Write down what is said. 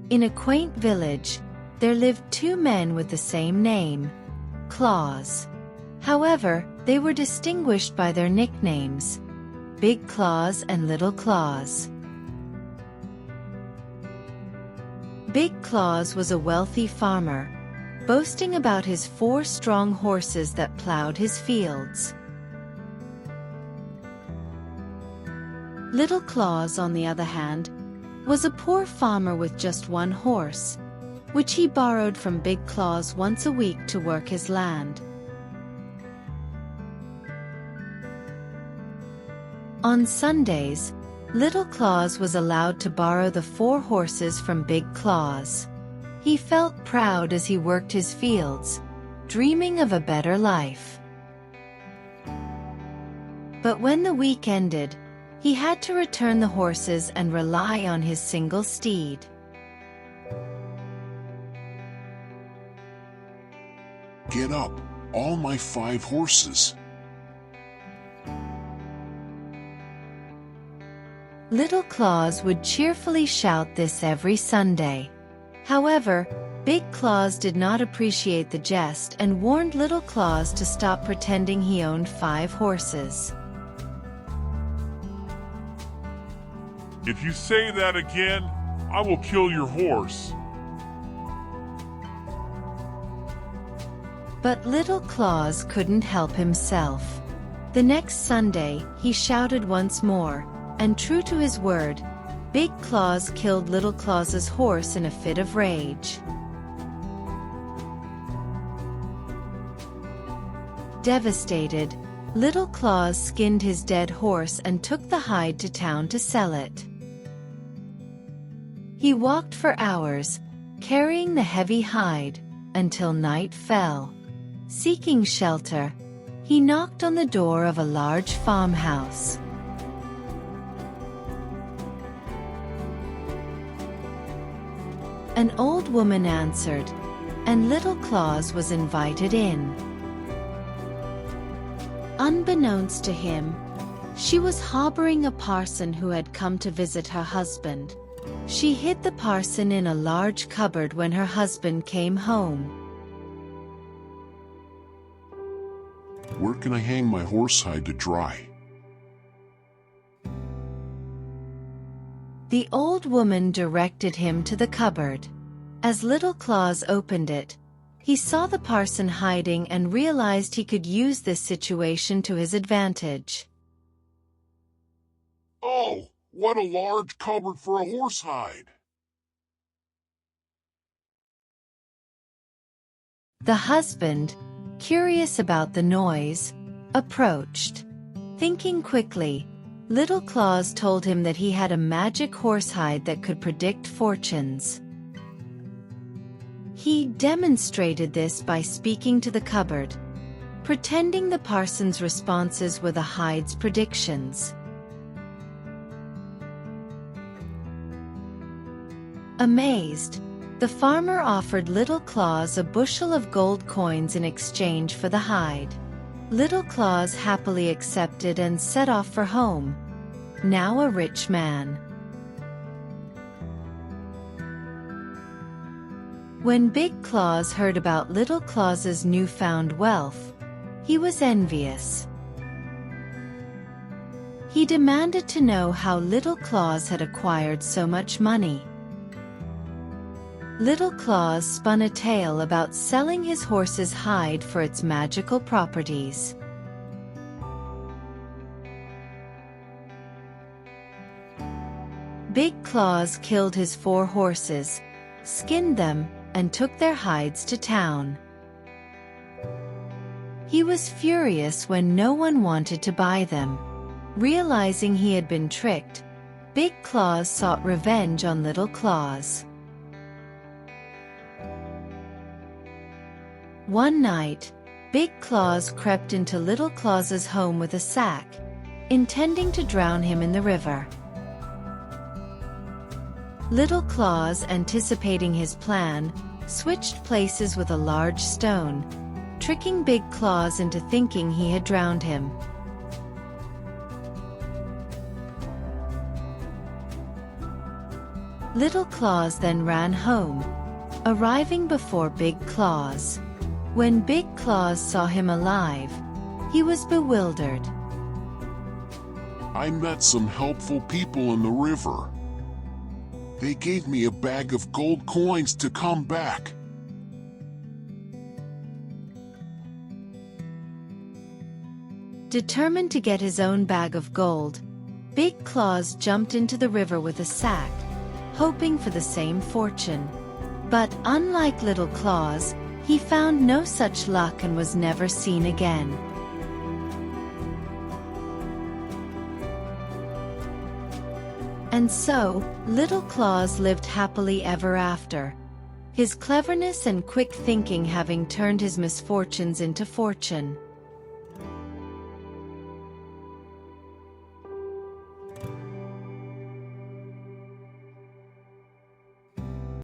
In a quaint village, there lived two men with the same name, Claus. However, they were distinguished by their nicknames, Big Claus and Little Claus. Big Claus was a wealthy farmer, boasting about his 4 strong horses that plowed his fields. Little Claus, on the other hand, was a poor farmer with just 1 horse, which he borrowed from Big Claus once a week to work his land. On Sundays, Little Claus was allowed to borrow the 4 horses from Big Claus. He felt proud as he worked his fields, dreaming of a better life. But when the week ended, he had to return the horses and rely on his single steed. Get up, all my 5 horses. Little Claus would cheerfully shout this every Sunday. However, Big Claus did not appreciate the jest and warned Little Claus to stop pretending he owned 5 horses. If you say that again, I will kill your horse. But Little Claus couldn't help himself. The next Sunday, he shouted once more, and true to his word, Big Claus killed Little Claus's horse in a fit of rage. Devastated, Little Claus skinned his dead horse and took the hide to town to sell it. He walked for hours, carrying the heavy hide, until night fell. Seeking shelter, he knocked on the door of a large farmhouse. An old woman answered, and Little Claus was invited in. Unbeknownst to him, she was harboring a parson who had come to visit her husband. She hid the parson in a large cupboard when her husband came home. Where can I hang my horsehide to dry? The old woman directed him to the cupboard. As Little Claus opened it, he saw the parson hiding and realized he could use this situation to his advantage. Oh, what a large cupboard for a horsehide! The husband, curious about the noise, approached. Thinking quickly, Little Claus told him that he had a magic horsehide that could predict fortunes. He demonstrated this by speaking to the cupboard, pretending the parson's responses were the hide's predictions. Amazed, the farmer offered Little Claus a bushel of gold coins in exchange for the hide. Little Claus happily accepted and set off for home, now a rich man. When Big Claus heard about Little Claus's newfound wealth, he was envious. He demanded to know how Little Claus had acquired so much money. Little Claus spun a tale about selling his horse's hide for its magical properties. Big Claus killed his 4 horses, skinned them, and took their hides to town. He was furious when no one wanted to buy them. Realizing he had been tricked, Big Claus sought revenge on Little Claus. One night, Big Claus crept into Little Claus's home with a sack, intending to drown him in the river. Little Claus, anticipating his plan, switched places with a large stone, tricking Big Claus into thinking he had drowned him. Little Claus then ran home, arriving before Big Claus. When Big Claus saw him alive, he was bewildered. I met some helpful people in the river. They gave me a bag of gold coins to come back. Determined to get his own bag of gold, Big Claus jumped into the river with a sack, hoping for the same fortune. But unlike Little Claus, he found no such luck and was never seen again. And so, Little Claus lived happily ever after, his cleverness and quick thinking having turned his misfortunes into fortune.